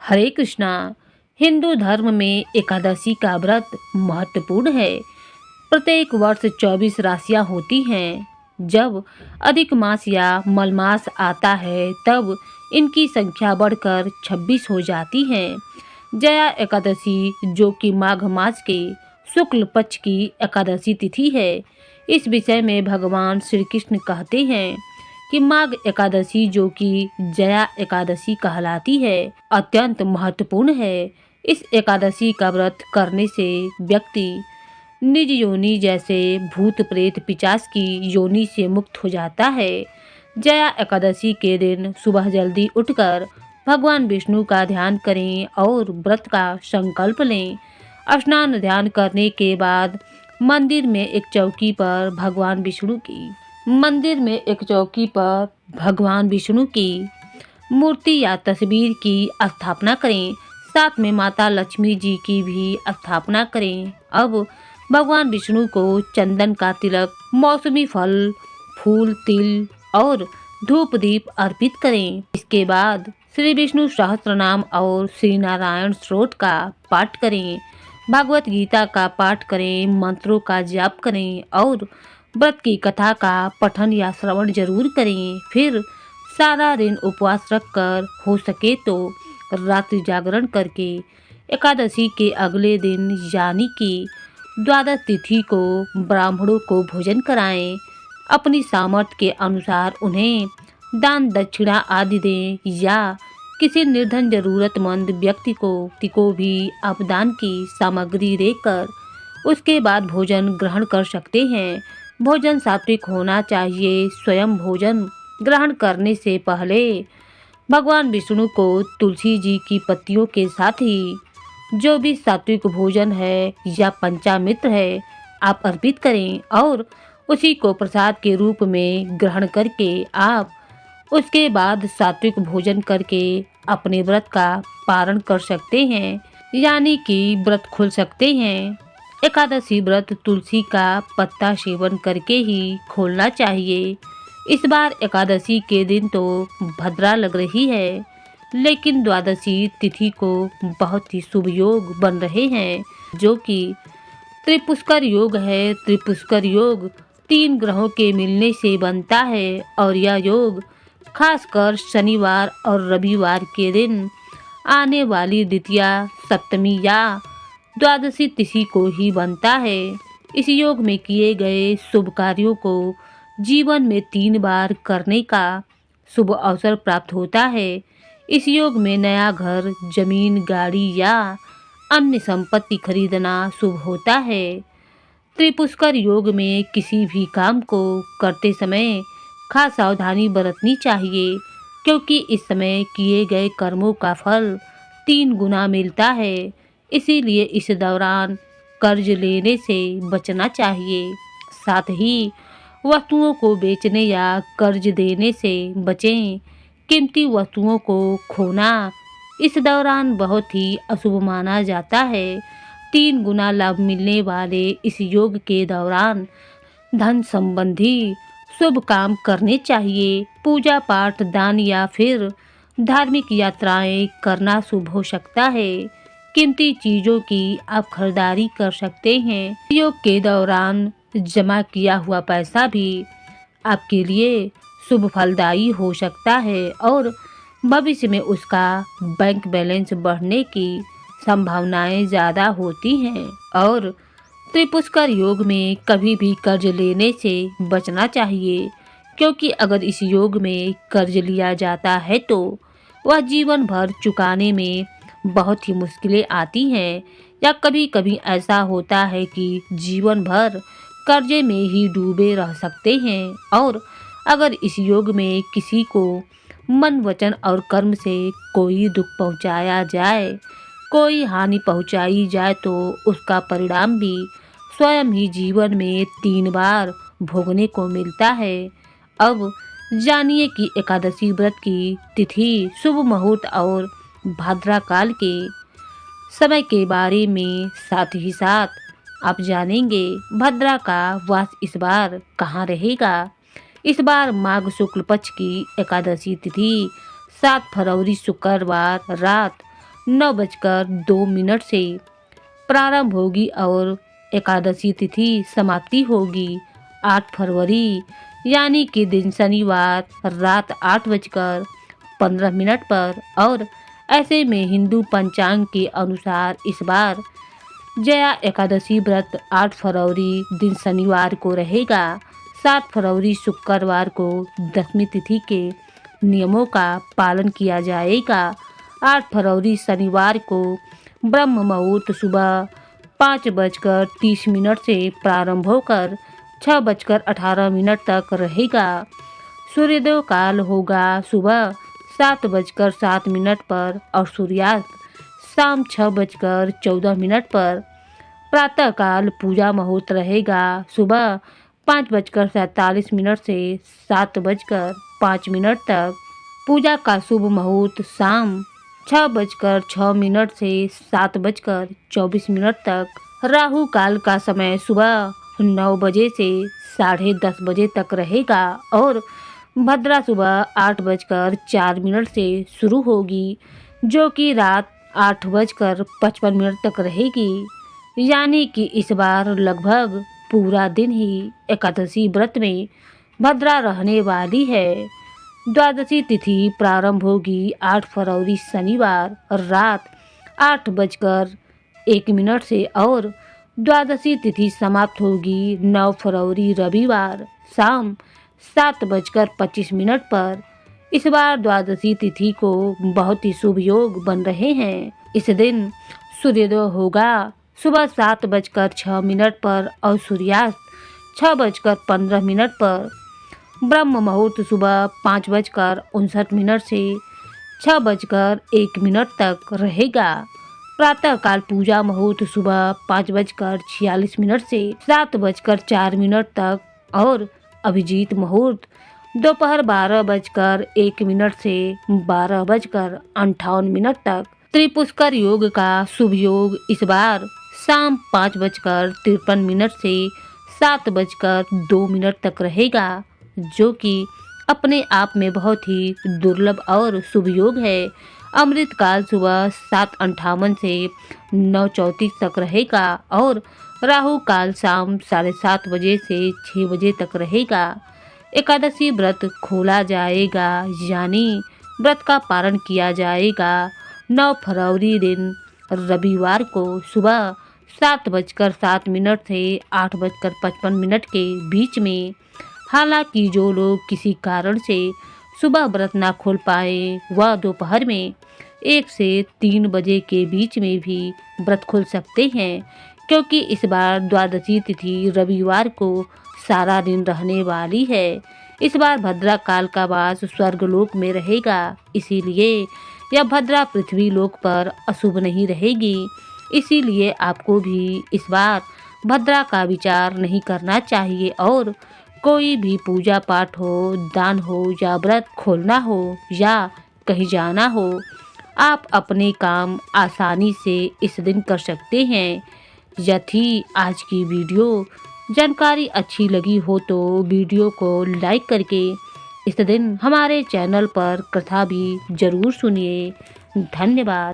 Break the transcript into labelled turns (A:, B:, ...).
A: हरे कृष्णा। हिंदू धर्म में एकादशी का व्रत महत्वपूर्ण है। प्रत्येक वर्ष 24 राशियां होती हैं। जब अधिक मास या मलमास आता है तब इनकी संख्या बढ़कर 26 हो जाती है। जया एकादशी, जो कि माघ मास के शुक्ल पक्ष की एकादशी तिथि है, इस विषय में भगवान श्री कृष्ण कहते हैं कि माघ एकादशी, जो कि जया एकादशी कहलाती है, अत्यंत महत्वपूर्ण है। इस एकादशी का व्रत करने से व्यक्ति निज योनि जैसे भूत प्रेत पिशाच की योनि से मुक्त हो जाता है। जया एकादशी के दिन सुबह जल्दी उठकर भगवान विष्णु का ध्यान करें और व्रत का संकल्प लें। स्नान ध्यान करने के बाद मंदिर में एक चौकी पर भगवान विष्णु की मूर्ति या तस्वीर की स्थापना करें। साथ में माता लक्ष्मी जी की भी स्थापना करें। अब भगवान विष्णु को चंदन का तिलक, मौसमी फल, फूल, तिल और धूप दीप अर्पित करें। इसके बाद श्री विष्णु सहस्त्रनाम और श्री नारायण स्तोत्र का पाठ करें। भागवत गीता का पाठ करें, मंत्रों का जाप करें और व्रत की कथा का पठन या श्रवण जरूर करें। फिर सारा दिन उपवास रखकर हो सके तो रात्रि जागरण करके एकादशी के अगले दिन यानी कि द्वादश तिथि को ब्राह्मणों को भोजन कराएं। अपनी सामर्थ्य के अनुसार उन्हें दान दक्षिणा आदि दें या किसी निर्धन जरूरतमंद व्यक्ति को भी आप दान की सामग्री देकर उसके बाद भोजन ग्रहण कर सकते हैं। भोजन सात्विक होना चाहिए। स्वयं भोजन ग्रहण करने से पहले भगवान विष्णु को तुलसी जी की पत्तियों के साथ ही जो भी सात्विक भोजन है या पंचामृत है आप अर्पित करें और उसी को प्रसाद के रूप में ग्रहण करके आप उसके बाद सात्विक भोजन करके अपने व्रत का पारण कर सकते हैं, यानी कि व्रत खोल सकते हैं। एकादशी व्रत तुलसी का पत्ता सेवन करके ही खोलना चाहिए। इस बार एकादशी के दिन तो भद्रा लग रही है, लेकिन द्वादशी तिथि को बहुत ही शुभ योग बन रहे हैं, जो कि त्रिपुष्कर योग है। त्रिपुष्कर योग 3 ग्रहों के मिलने से बनता है और यह योग खासकर शनिवार और रविवार के दिन आने वाली द्वितीया, सप्तमी या द्वादशी तिथि को ही बनता है। इस योग में किए गए शुभ कार्यों को जीवन में 3 बार करने का शुभ अवसर प्राप्त होता है। इस योग में नया घर, जमीन, गाड़ी या अन्य संपत्ति खरीदना शुभ होता है। त्रिपुष्कर योग में किसी भी काम को करते समय खास सावधानी बरतनी चाहिए, क्योंकि इस समय किए गए कर्मों का फल 3 गुना मिलता है। इसीलिए इस दौरान कर्ज लेने से बचना चाहिए। साथ ही वस्तुओं को बेचने या कर्ज देने से बचें। कीमती वस्तुओं को खोना इस दौरान बहुत ही अशुभ माना जाता है। 3 गुना लाभ मिलने वाले इस योग के दौरान धन संबंधी शुभ काम करने चाहिए। पूजा पाठ, दान या फिर धार्मिक यात्राएं करना शुभ हो सकता है। कीमती चीजों की आप खरीदारी कर सकते हैं। योग के दौरान जमा किया हुआ पैसा भी आपके लिए शुभ फलदायी हो सकता है और भविष्य में उसका बैंक बैलेंस बढ़ने की संभावनाएं ज़्यादा होती हैं। और त्रिपुष्कर योग में कभी भी कर्ज लेने से बचना चाहिए, क्योंकि अगर इस योग में कर्ज लिया जाता है तो वह जीवन भर चुकाने में बहुत ही मुश्किलें आती हैं, या कभी कभी ऐसा होता है कि जीवन भर कर्जे में ही डूबे रह सकते हैं। और अगर इस योग में किसी को मन, वचन और कर्म से कोई दुख पहुंचाया जाए, कोई हानि पहुंचाई जाए, तो उसका परिणाम भी स्वयं ही जीवन में 3 बार भोगने को मिलता है। अब जानिए कि एकादशी व्रत की तिथि, शुभ मुहूर्त और भाद्रा काल के समय के बारे में। साथ ही साथ आप जानेंगे भद्रा का वास इस बार कहाँ रहेगा। इस बार माघ शुक्ल पक्ष की एकादशी तिथि 7 फरवरी शुक्रवार रात 9:02 से प्रारंभ होगी और एकादशी तिथि समाप्ति होगी 8 फरवरी यानी कि दिन शनिवार रात 8:15 पर। और ऐसे में हिंदू पंचांग के अनुसार इस बार जया एकादशी व्रत 8 फरवरी दिन शनिवार को रहेगा। 7 फरवरी शुक्रवार को दशमी तिथि के नियमों का पालन किया जाएगा। 8 फरवरी शनिवार को ब्रह्म मुहूर्त सुबह 5:30 से प्रारंभ होकर 6:18 तक रहेगा। सूर्योदय काल होगा सुबह 7:07 पर और सूर्यास्त शाम 6:14 पर। प्रातः काल पूजा मुहूर्त रहेगा सुबह 5:47 से 7:05 तक। पूजा का शुभ मुहूर्त शाम 6:06 से 7:24 तक। राहु काल का समय सुबह 9 बजे से 10:30 बजे तक रहेगा और भद्रा सुबह 8:04 से शुरू होगी जो कि रात 8:55 तक रहेगी। यानी कि इस बार लगभग पूरा दिन ही एकादशी व्रत में भद्रा रहने वाली है। द्वादशी तिथि प्रारंभ होगी 8 फरवरी शनिवार रात 8:01 से और द्वादशी तिथि समाप्त होगी 9 फरवरी रविवार शाम 7:25 पर। इस बार द्वादशी तिथि को बहुत ही शुभ योग बन रहे हैं। इस दिन सूर्योदय होगा सुबह 7:06 पर और सूर्यास्त 6:15 पर। ब्रह्म मुहूर्त सुबह 5:59 से 6:01 तक रहेगा। प्रातः काल पूजा मुहूर्त सुबह 5:46 से 7:04 तक और अभिजीत मुहूर्त दोपहर 12:01 से 12:58 तक। त्रिपुष्कर योग का शुभ योग इस बार शाम 5:53 से 7:02 तक रहेगा जो कि अपने आप में बहुत ही दुर्लभ और शुभ योग है। अमृत काल सुबह 7:58 से 9:34 तक रहेगा और राहु काल शाम 7:30 बजे से 6 बजे तक रहेगा। एकादशी व्रत खोला जाएगा यानी व्रत का पारण किया जाएगा 9 फरवरी दिन रविवार को सुबह 7:07 से 8:55 के बीच में। हालांकि जो लोग किसी कारण से सुबह व्रत ना खोल पाए वह दोपहर में 1 से 3 बजे के बीच में भी व्रत खोल सकते हैं क्योंकि इस बार द्वादशी तिथि रविवार को सारा दिन रहने वाली है। इस बार भद्रा काल का वास स्वर्गलोक में रहेगा, इसीलिए यह भद्रा पृथ्वी लोक पर अशुभ नहीं रहेगी। इसीलिए आपको भी इस बार भद्रा का विचार नहीं करना चाहिए और कोई भी पूजा पाठ हो, दान हो या व्रत खोलना हो या कहीं जाना हो, आप अपने काम आसानी से इस दिन कर सकते हैं। यह थी आज की वीडियो। जानकारी अच्छी लगी हो तो वीडियो को लाइक करके इस दिन हमारे चैनल पर कथा भी जरूर सुनिए। धन्यवाद।